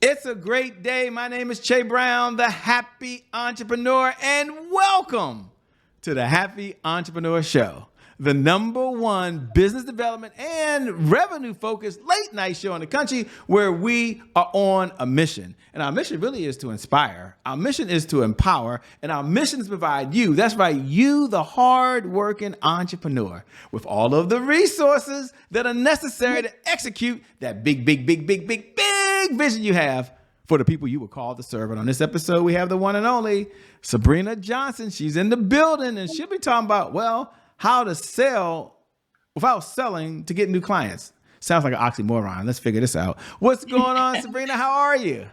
It's a great day. My name is Che Brown, the happy entrepreneur, and welcome to the Happy Entrepreneur Show, the number one business development and revenue focused late night show in the country where we are on a mission. And our mission really is to inspire. Our mission is to empower, and our mission is to provide you, that's right, you, the hard-working entrepreneur, with all of the resources that are necessary to execute that big vision you have for the people you were called to serve. And on this episode, we have the one and only Sabrina Johnson. She's in the building, and she'll be talking about, well, how to sell without selling to get new clients. Sounds like an oxymoron. Let's figure this out. What's going on, Sabrina? How are you?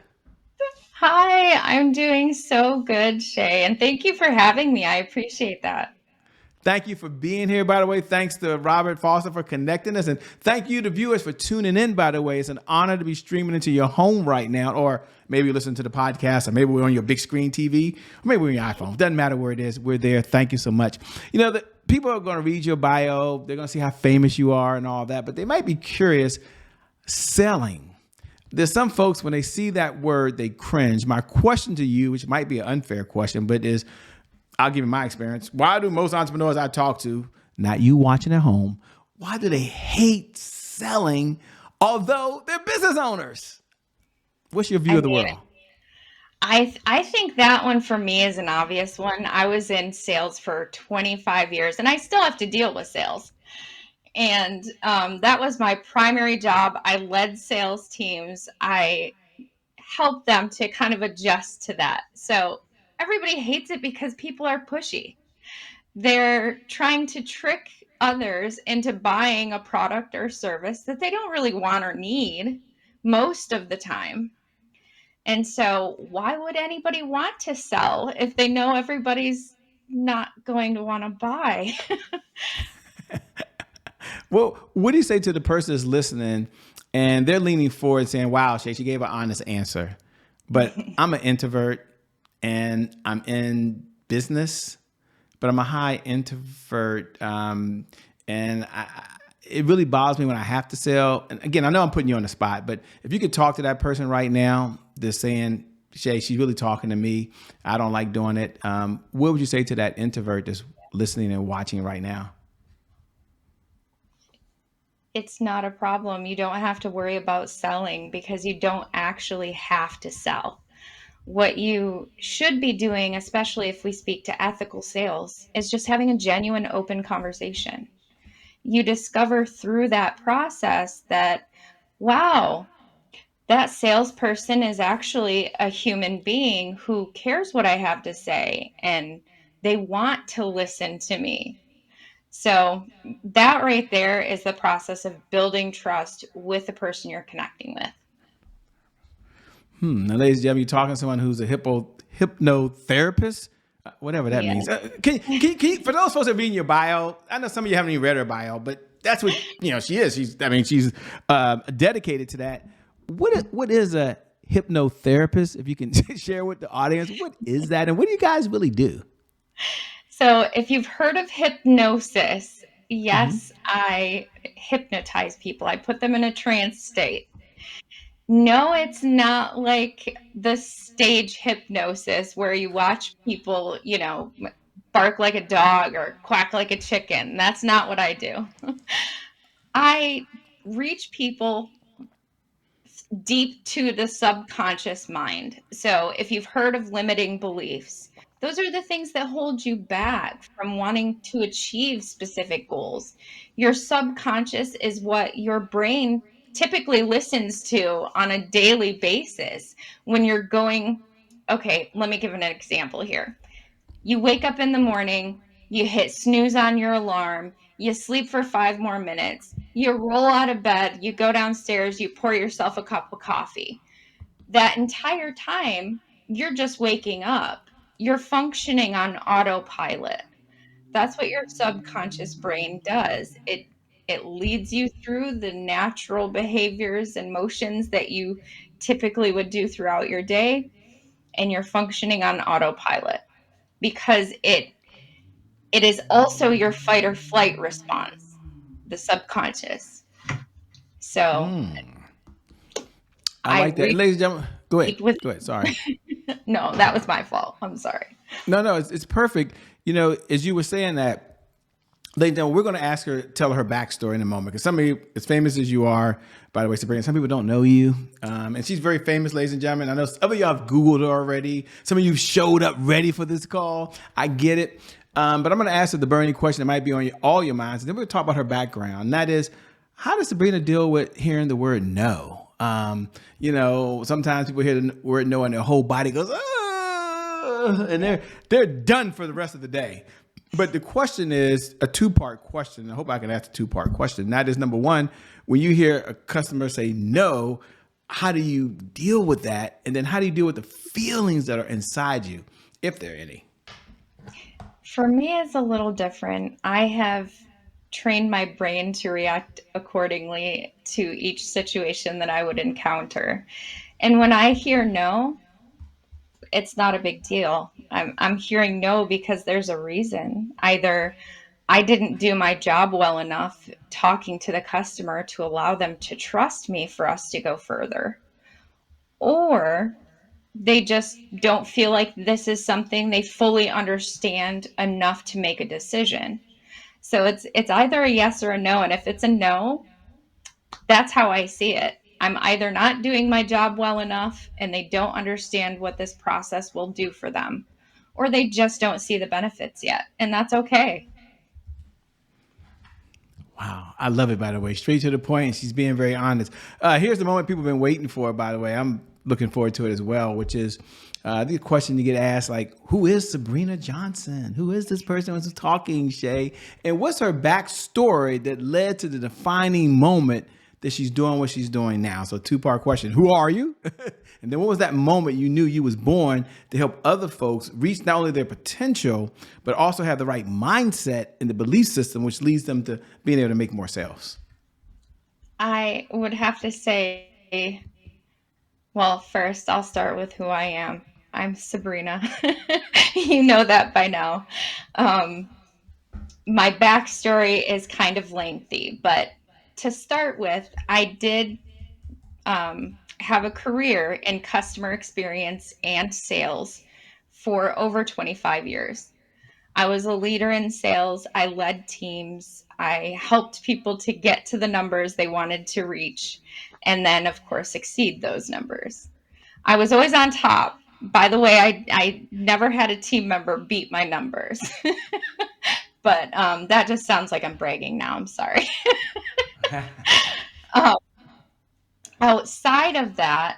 Hi, I'm doing so good, Shay, and thank you for having me. I appreciate that. Thank you for being here, by the way. Thanks to Robert Foster for connecting us. And thank you to viewers for tuning in, by the way. It's an honor to be streaming into your home right now, or maybe you listen to the podcast, or maybe we're on your big screen TV, or maybe we're on your iPhone. Doesn't matter where it is. We're there. Thank you so much. You know, people are going to read your bio. They're going to see how famous you are and all that, but they might be curious. Selling. There's some folks, when they see that word, they cringe. My question to you, which might be an unfair question, but is, I'll give you my experience. Why do most entrepreneurs I talk to, not you watching at home, why do they hate selling, although they're business owners? What's your view I of the mean, world? I think that one for me is an obvious one. I was in sales for 25 years, and I still have to deal with sales. And that was my primary job. I led sales teams. I helped them to kind of adjust to that. So everybody hates it because people are pushy. They're trying to trick others into buying a product or service that they don't really want or need most of the time. And so, why would anybody want to sell if they know everybody's not going to want to buy? Well, what do you say to the person that's listening and they're leaning forward saying, wow, Shay, she gave an honest answer, but I'm an introvert and I'm in business, but I'm a high introvert. And it really bothers me when I have to sell. And again, I know I'm putting you on the spot, but if you could talk to that person right now, they're saying, Shay, she's really talking to me. I don't like doing it. What would you say to that introvert that's listening and watching right now? It's not a problem. You don't have to worry about selling because you don't actually have to sell. What you should be doing, especially if we speak to ethical sales, is just having a genuine, open conversation. You discover through that process that, wow, that salesperson is actually a human being who cares what I have to say and they want to listen to me. So, that right there is the process of building trust with the person you're connecting with. Now, ladies and gentlemen, you're talking to someone who's a hypnotherapist, whatever that Yeah. means. For those folks that reading your bio, I know some of you haven't even read her bio, but that's what she is. She's dedicated to that. What is a hypnotherapist? If you can share with the audience, what is that, and what do you guys really do? So, if you've heard of hypnosis, yes, I hypnotize people. I put them in a trance state. No, it's not like the stage hypnosis where you watch people, bark like a dog or quack like a chicken. That's not what I do. I reach people deep to the subconscious mind. So, if you've heard of limiting beliefs, those are the things that hold you back from wanting to achieve specific goals. Your subconscious is what your brain typically listens to on a daily basis when you're going, okay, let me give an example here. You wake up in the morning, you hit snooze on your alarm, you sleep for 5 more minutes, you roll out of bed, you go downstairs, you pour yourself a cup of coffee. That entire time, you're just waking up. You're functioning on autopilot. That's what your subconscious brain does. It leads you through the natural behaviors and motions that you typically would do throughout your day, and you're functioning on autopilot because it is also your fight or flight response, the subconscious. So I I like that, re- ladies and gentlemen. Go ahead. with Go ahead. Sorry. no, that was my fault. I'm sorry. No, no, it's perfect. As you were saying that, ladies and gentlemen, we're going to ask her, tell her backstory in a moment. Because some of you, as famous as you are, by the way, Sabrina, some people don't know you. And she's very famous, ladies and gentlemen. I know some of you have Googled her already. Some of you showed up ready for this call. I get it. But I'm going to ask her the burning question that might be on all your minds. And then we'll talk about her background. And that is, how does Sabrina deal with hearing the word no? Sometimes people hear the word no and their whole body goes, and they're done for the rest of the day. But the question is a two-part question. I hope I can ask a two-part question. That is, number one, when you hear a customer say no, how do you deal with that? And then how do you deal with the feelings that are inside you, if there are any? For me, it's a little different. I have trained my brain to react accordingly to each situation that I would encounter. And when I hear no, it's not a big deal. I'm hearing no because there's a reason. Either I didn't do my job well enough talking to the customer to allow them to trust me for us to go further, or they just don't feel like this is something they fully understand enough to make a decision. So it's either a yes or a no. And if it's a no, that's how I see it. I'm either not doing my job well enough and they don't understand what this process will do for them, or they just don't see the benefits yet. And that's okay. Wow. I love it, by the way. Straight to the point. And she's being very honest. Here's the moment people have been waiting for, by the way. I'm looking forward to it as well, which is the question you get asked, like, who is Sabrina Johnson? Who is this person who's talking, Shay? And what's her backstory that led to the defining moment that she's doing what she's doing now? So two-part question. Who are you? And then what was that moment you knew you was born to help other folks reach not only their potential, but also have the right mindset and the belief system, which leads them to being able to make more sales? I would have to say, well, first, I'll start with who I am. I'm Sabrina. You know that by now. My backstory is kind of lengthy, but to start with, I did have a career in customer experience and sales for over 25 years. I was a leader in sales. I led teams. I helped people to get to the numbers they wanted to reach, and then, of course, exceed those numbers. I was always on top. By the way, I never had a team member beat my numbers. But that just sounds like I'm bragging now. I'm sorry. um, Outside of that,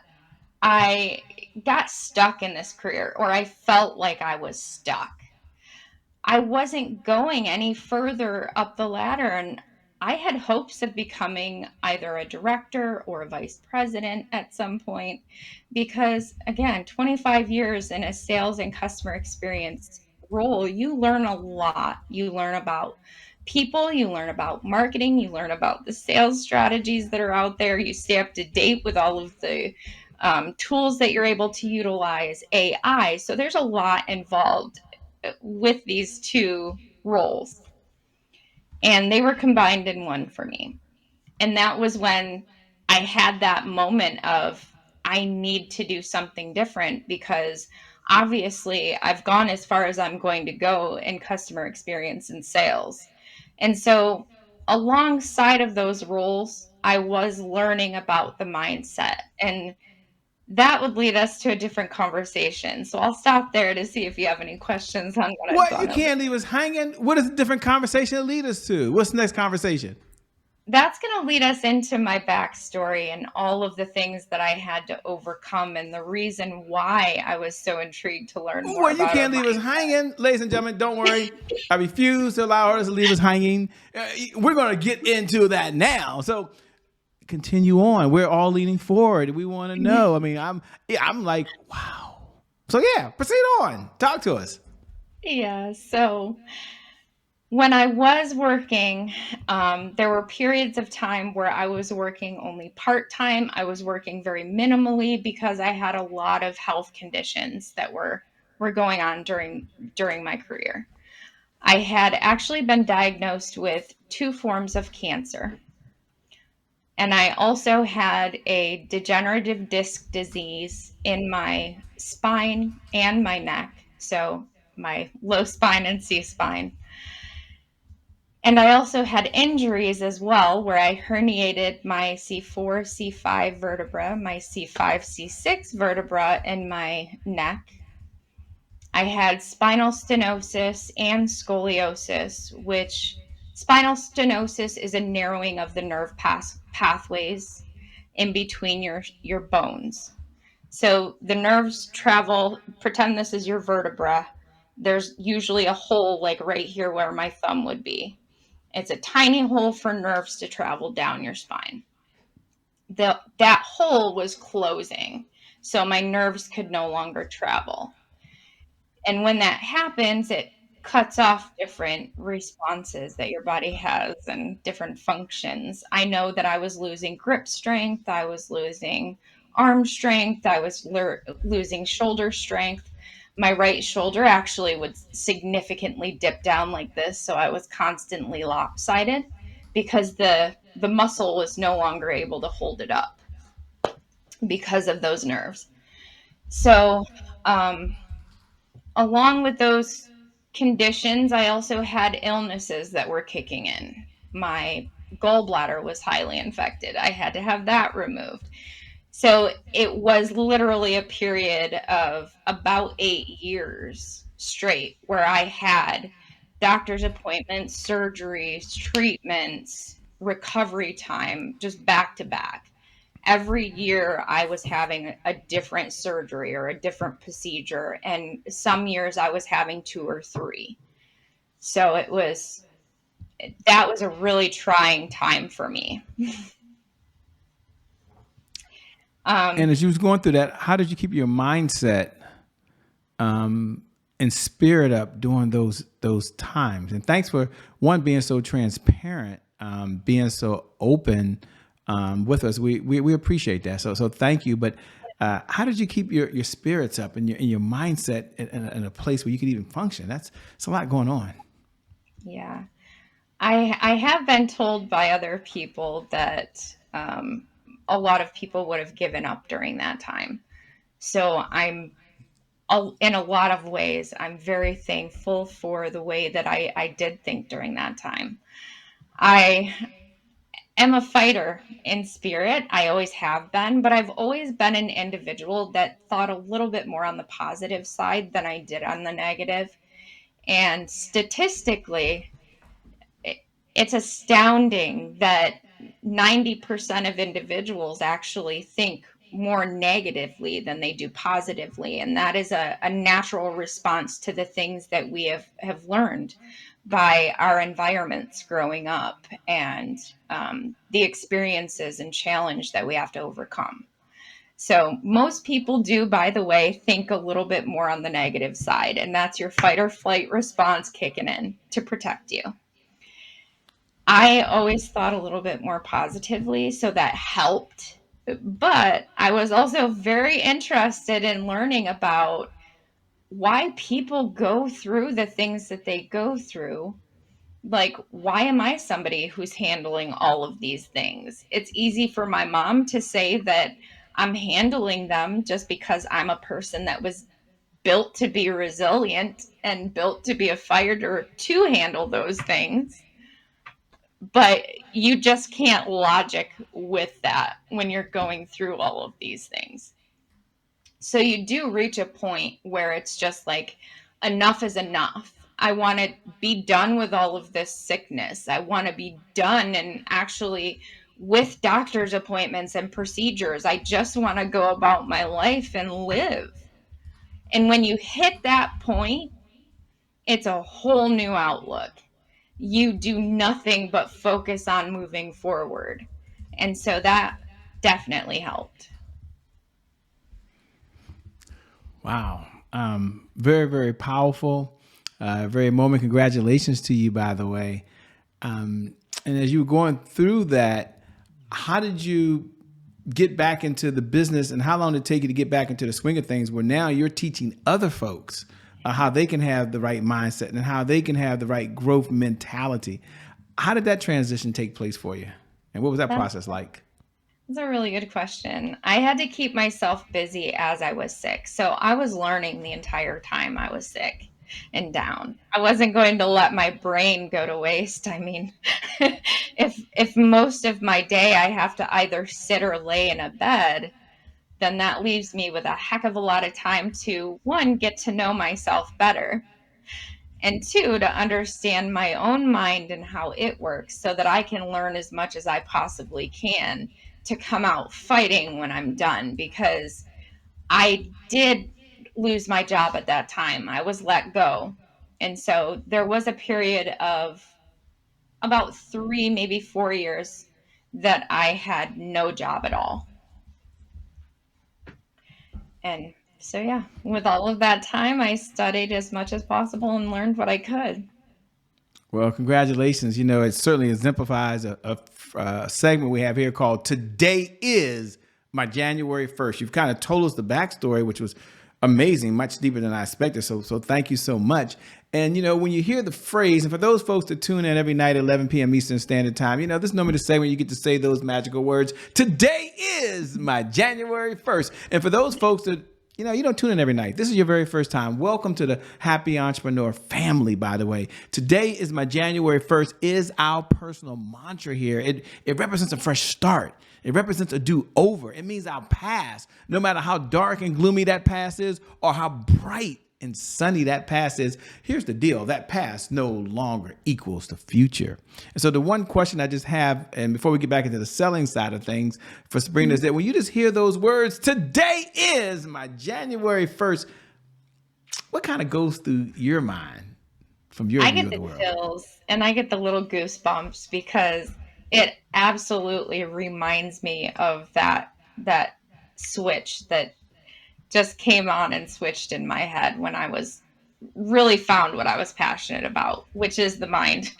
I got stuck in this career, or I felt like I was stuck. I wasn't going any further up the ladder, and I had hopes of becoming either a director or a vice president at some point because, again, 25 years in a sales and customer experience role, you learn a lot. You learn about people, you learn about marketing, you learn about the sales strategies that are out there, you stay up to date with all of the tools that you're able to utilize, AI. So there's a lot involved with these two roles, and they were combined in one for me. And that was when I had that moment of, I need to do something different because obviously I've gone as far as I'm going to go in customer experience and sales. And so alongside of those roles, I was learning about the mindset, and that would lead us to a different conversation. So I'll stop there to see if you have any questions on what I've What? You gone over. can't leave us hanging? What is a different conversation to lead us to? What's the next conversation? That's going to lead us into my backstory and all of the things that I had to overcome and the reason why I was so intrigued to learn more Well, you about our can't leave us mindset. hanging. Ladies and gentlemen, don't worry. I refuse to allow others to leave us hanging. We're going to get into that now. So continue on. We're all leaning forward. We want to know. I mean, I'm like, wow. So yeah, proceed on. Talk to us. Yeah, so when I was working, there were periods of time where I was working only part-time. I was working very minimally because I had a lot of health conditions that were going on during my career. I had actually been diagnosed with two forms of cancer. And I also had a degenerative disc disease in my spine and my neck. So my low spine and C spine. And I also had injuries as well, where I herniated my C4, C5 vertebra, my C5, C6 vertebra in my neck. I had spinal stenosis and scoliosis, which spinal stenosis is a narrowing of the nerve pathways in between your bones. So the nerves travel, pretend this is your vertebra. There's usually a hole like right here where my thumb would be. It's a tiny hole for nerves to travel down your spine. That hole was closing, so my nerves could no longer travel. And when that happens, it cuts off different responses that your body has and different functions. I know that I was losing grip strength, I was losing arm strength, I was losing shoulder strength. My right shoulder actually would significantly dip down like this, so I was constantly lopsided because the muscle was no longer able to hold it up because of those nerves. So, along with those conditions, I also had illnesses that were kicking in. My gallbladder was highly infected. I had to have that removed. So it was literally a period of about 8 years straight where I had doctor's appointments, surgeries, treatments, recovery time, just back to back. Every year I was having a different surgery or a different procedure, and some years I was having two or three. So that was a really trying time for me. And as you was going through that, how did you keep your mindset and spirit up during those times? And thanks for one being so transparent, being so open with us. We appreciate that. So thank you. But how did you keep your spirits up and your mindset in a place where you could even function? It's a lot going on. Yeah. I have been told by other people that a lot of people would have given up during that time. So in a lot of ways, I'm very thankful for the way that I did think during that time. I am a fighter in spirit. I always have been, but I've always been an individual that thought a little bit more on the positive side than I did on the negative. And statistically, it's astounding that 90% of individuals actually think more negatively than they do positively. And that is a natural response to the things that we have learned by our environments growing up and the experiences and challenge that we have to overcome. So most people do, by the way, think a little bit more on the negative side, and that's your fight or flight response kicking in to protect you. I always thought a little bit more positively, so that helped. But I was also very interested in learning about why people go through the things that they go through. Like, why am I somebody who's handling all of these things? It's easy for my mom to say that I'm handling them just because I'm a person that was built to be resilient and built to be a fighter to handle those things. But you just can't logic with that when you're going through all of these things. So you do reach a point where it's just like, enough is enough. I want to be done with all of this sickness. I want to be done and actually with doctor's appointments and procedures. I just want to go about my life and live. And when you hit that point, it's a whole new outlook. You do nothing but focus on moving forward. And so that definitely helped. Wow. Very, very powerful. Very moment. Congratulations to you, by the way. And as you were going through that, how did you get back into the business, and how long did it take you to get back into the swing of things where now you're teaching other folks how they can have the right mindset and how they can have the right growth mentality? How did that transition take place for you? And what was that process like? That's a really good question. I had to keep myself busy as I was sick. So I was learning the entire time I was sick and down. I wasn't going to let my brain go to waste. I mean, if most of my day I have to either sit or lay in a bed, then that leaves me with a heck of a lot of time to, one, get to know myself better, and two, to understand my own mind and how it works so that I can learn as much as I possibly can to come out fighting when I'm done. Because I did lose my job at that time. I was let go. And so there was a period of about 3, maybe 4 years that I had no job at all. And so, yeah, with all of that time, I studied as much as possible and learned what I could. Well, congratulations. It certainly exemplifies a segment we have here called Today is My January 1st. You've kind of told us the backstory, which was amazing, much deeper than I expected. So thank you so much. And, when you hear the phrase, and for those folks that tune in every night at 11 p.m. Eastern Standard Time, this is normally the segment you get to say those magical words. Today is my January 1st. And for those folks that you don't tune in every night. This is your very first time. Welcome to the Happy Entrepreneur family, by the way. Today is my January 1st is our personal mantra here. It represents a fresh start. It represents a do-over. It means our past, no matter how dark and gloomy that past is or how bright and sunny that past is. Here's the deal. That past no longer equals the future. And so the one question I just have, and before we get back into the selling side of things for Sabrina, is that when you just hear those words, today is my January 1st, what kind of goes through your mind from your I view get of the the world? chills and I get the little goosebumps because it absolutely reminds me of that switch that just came on and switched in my head when I was really found what I was passionate about, which is the mind.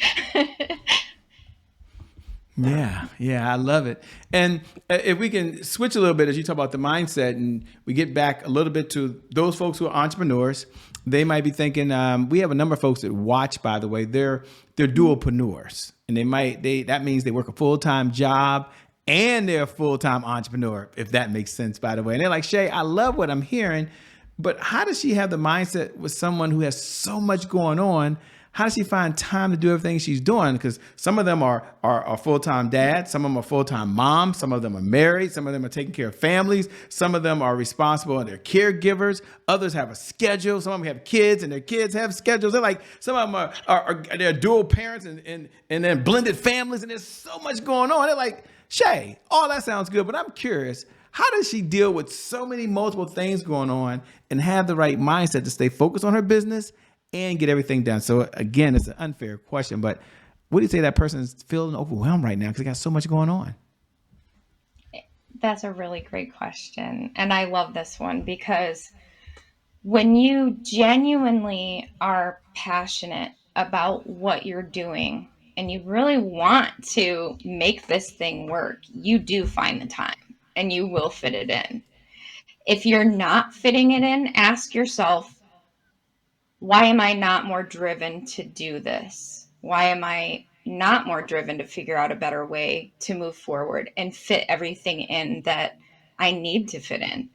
Yeah, I love it. And if we can switch a little bit as you talk about the mindset, and we get back a little bit to those folks who are entrepreneurs, they might be thinking. We have a number of folks that watch, by the way. They're dualpreneurs, and that means they work a full-time job and they're a full-time entrepreneur, if that makes sense, by the way. And they're like, Shay, I love what I'm hearing, but how does she have the mindset with someone who has so much going on? How does she find time to do everything she's doing? Because some of them are full-time dads, some of them are full-time moms, some of them are married, some of them are taking care of families, some of them are responsible and they're caregivers, others have a schedule, some of them have kids and their kids have schedules. They're like, some of them they're dual parents and then blended families, and there's so much going on. They're like, Shay, all that sounds good, but I'm curious, how does she deal with so many multiple things going on and have the right mindset to stay focused on her business and get everything done? So again, it's an unfair question, but what do you say that person is feeling overwhelmed right now because they got so much going on? That's a really great question. And I love this one because when you genuinely are passionate about what you're doing and you really want to make this thing work, you do find the time and you will fit it in. If you're not fitting it in, ask yourself, why am I not more driven to do this? Why am I not more driven to figure out a better way to move forward and fit everything in that I need to fit in?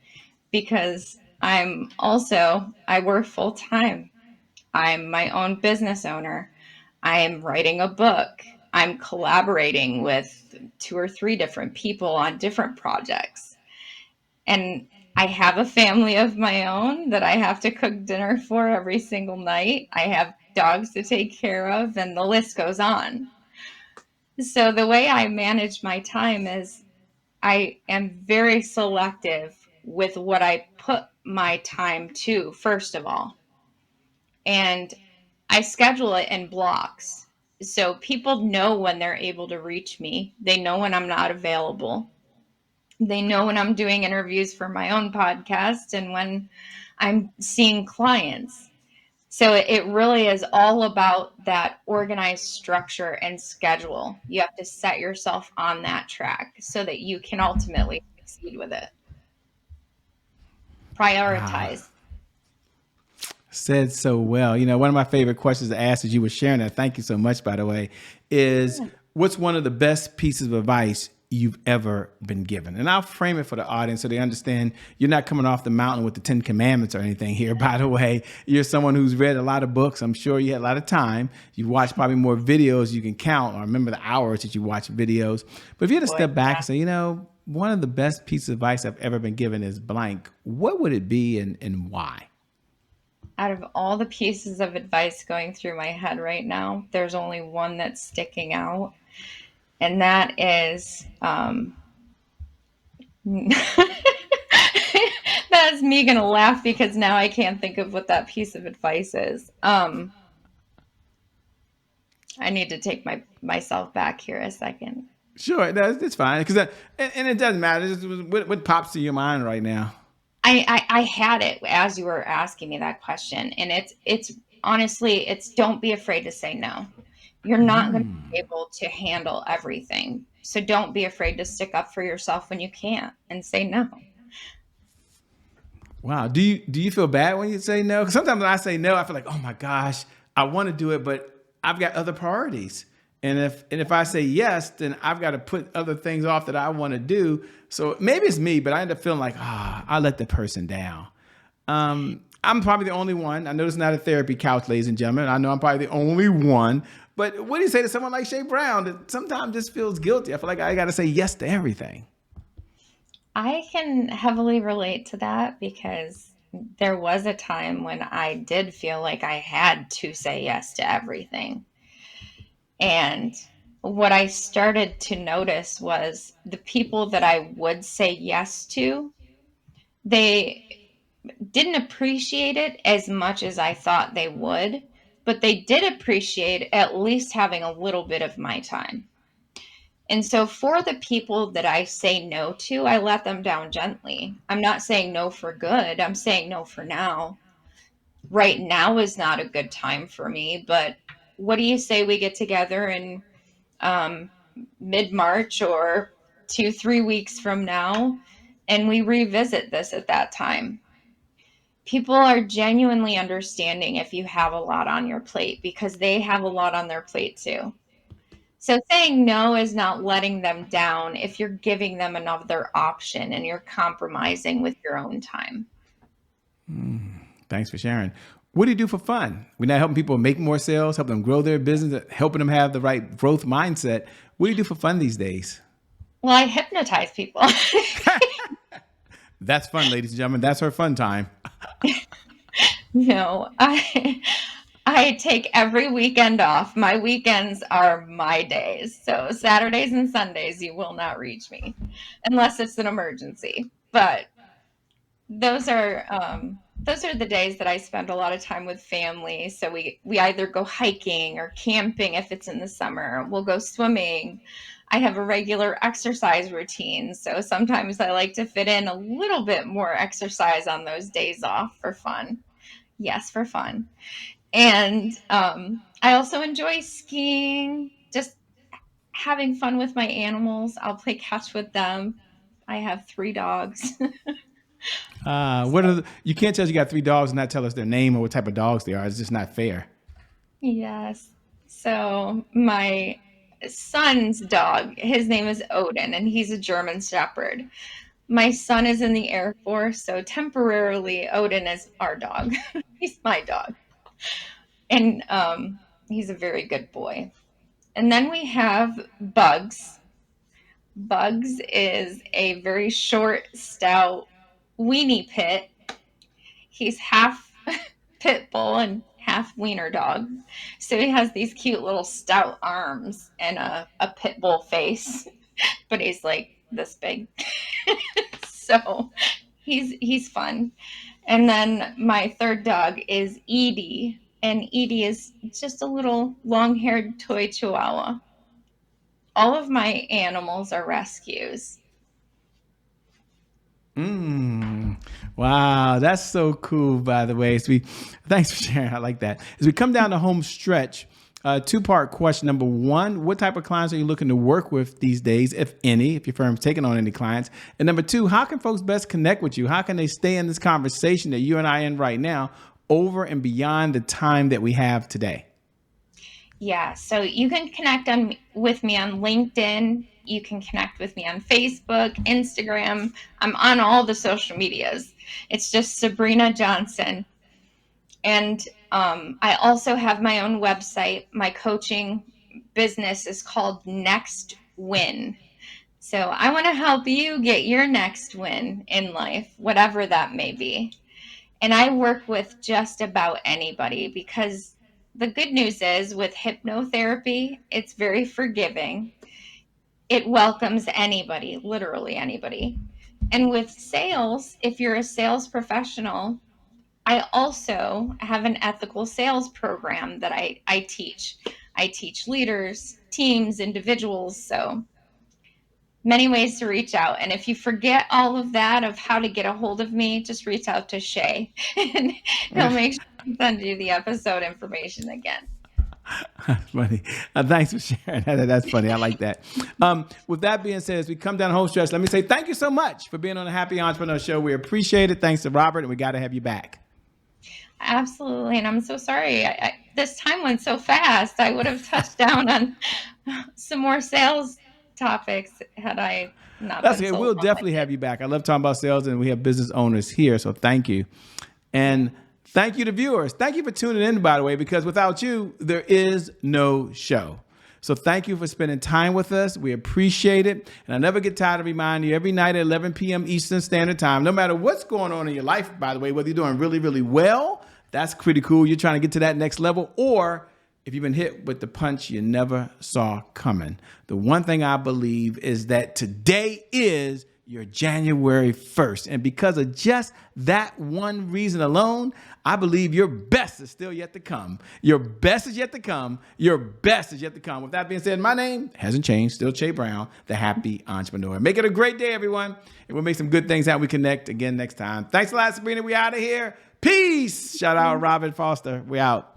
Because I work full time. I'm my own business owner. I am writing a book. I'm collaborating with 2 or 3 different people on different projects. And I have a family of my own that I have to cook dinner for every single night. I have dogs to take care of, and the list goes on. So the way I manage my time is I am very selective with what I put my time to, first of all. And I schedule it in blocks. So people know when they're able to reach me. They know when I'm not available. They know when I'm doing interviews for my own podcast and when I'm seeing clients. So it really is all about that organized structure and schedule. You have to set yourself on that track so that you can ultimately succeed with it. Wow. Prioritize. Said so well. One of my favorite questions to ask as you were sharing that, thank you so much, by the way, is what's one of the best pieces of advice you've ever been given? And I'll frame it for the audience so they understand you're not coming off the mountain with the 10 commandments or anything here. By the way, you're someone who's read a lot of books. I'm sure you had a lot of time. You watched probably more videos you can count or remember the hours that you watch videos. But if you had to Boy, step back yeah. and say, one of the best pieces of advice I've ever been given is blank, what would it be and why? Out of all the pieces of advice going through my head right now, there's only one that's sticking out. And that is, that's me going to laugh because now I can't think of what that piece of advice is. I need to take myself back here a second. Sure, that's fine. Because and it doesn't matter. It's just what pops to your mind right now. I had it as you were asking me that question, and it's honestly, it's don't be afraid to say no. You're not going to be able to handle everything, so don't be afraid to stick up for yourself when you can't and say no. Wow. Do you feel bad when you say no? Because sometimes when I say no, I feel like, oh my gosh, I want to do it, but I've got other priorities. And if I say yes, then I've got to put other things off that I want to do. So maybe it's me, but I end up feeling like, I let the person down. I'm probably the only one. I know it's not a therapy couch, ladies and gentlemen. I know I'm probably the only one. But what do you say to someone like Shay Brown that sometimes just feels guilty? I feel like I got to say yes to everything. I can heavily relate to that because there was a time when I did feel like I had to say yes to everything. And what I started to notice was the people that I would say yes to, they didn't appreciate it as much as I thought they would, but they did appreciate at least having a little bit of my time. And so for the people that I say no to, I let them down gently. I'm not saying no for good. I'm saying no for now. Right now is not a good time for me, but what do you say we get together in um, mid-March or 2-3 weeks from now, and we revisit this at that time? People are genuinely understanding if you have a lot on your plate because they have a lot on their plate too. So saying no is not letting them down if you're giving them another option and you're compromising with your own time. Thanks for sharing. What do you do for fun? We're not helping people make more sales, helping them grow their business, helping them have the right growth mindset. What do you do for fun these days? Well, I hypnotize people. That's fun, ladies and gentlemen. That's her fun time. No, I take every weekend off. My weekends are my days. So Saturdays and Sundays, you will not reach me unless it's an emergency. But those are the days that I spend a lot of time with family. So we either go hiking or camping if it's in the summer. We'll go swimming. I have a regular exercise routine. So sometimes I like to fit in a little bit more exercise on those days off for fun. Yes, for fun. And I also enjoy skiing, just having fun with my animals. I'll play catch with them. I have 3 dogs. You can't tell us you got 3 dogs and not tell us their name or what type of dogs they are. It's just not fair. Yes. So my son's dog, his name is Odin, and he's a German Shepherd. My son is in the Air Force, so temporarily Odin is our dog. He's my dog. And he's a very good boy. And then we have Bugs. Bugs is a very short, stout weenie pit. He's half pit bull and half wiener dog. So he has these cute little stout arms and a pit bull face, but he's like this big. So he's fun. And then my third dog is Edie, and Edie is just a little long-haired toy chihuahua. All of my animals are rescues. Wow, that's so cool, by the way. Thanks for sharing. I like that. As we come down the home stretch, two-part question. Number one, what type of clients are you looking to work with these days, if any, if your firm's taking on any clients? And number two, how can folks best connect with you? How can they stay in this conversation that you and I are in right now over and beyond the time that we have today? Yeah, so you can connect with me on LinkedIn You can connect with me on Facebook, Instagram. I'm on all the social medias. It's just Sabrina Johnson. And I also have my own website. My coaching business is called Next Win. So I want to help you get your next win in life, whatever that may be. And I work with just about anybody, because the good news is with hypnotherapy, it's very forgiving. It welcomes anybody, literally anybody. And with sales, if you're a sales professional, I also have an ethical sales program that I teach. I teach leaders, teams, individuals. So many ways to reach out. And if you forget all of that, of how to get a hold of me, just reach out to Shay and he'll make sure to send you the episode information again. That's funny. Thanks for sharing that. That's funny. I like that. With that being said, as we come down the home stretch, let me say thank you so much for being on the Happy Entrepreneur Show. We appreciate it. Thanks to Robert, and we got to have you back. Absolutely. And I'm so sorry. This time went so fast. I would have touched down on some more sales topics had I not That's been okay. so We'll long definitely with have it. you back. I love talking about sales, and we have business owners here. So thank you. And thank you to viewers. Thank you for tuning in, by the way, because without you, there is no show. So thank you for spending time with us. We appreciate it. And I never get tired of reminding you every night at 11 p.m. Eastern Standard Time, no matter what's going on in your life, by the way, whether you're doing really, really well, that's pretty cool. You're trying to get to that next level, or if you've been hit with the punch you never saw coming. The one thing I believe is that today is your January 1st. And because of just that one reason alone, I believe your best is still yet to come. Your best is yet to come. Your best is yet to come. With that being said, my name hasn't changed. Still Che Brown, the Happy Entrepreneur. Make it a great day, everyone. And we'll make some good things happen. We connect again next time. Thanks a lot, Sabrina. We out of here. Peace. Shout out Robin Foster. We out.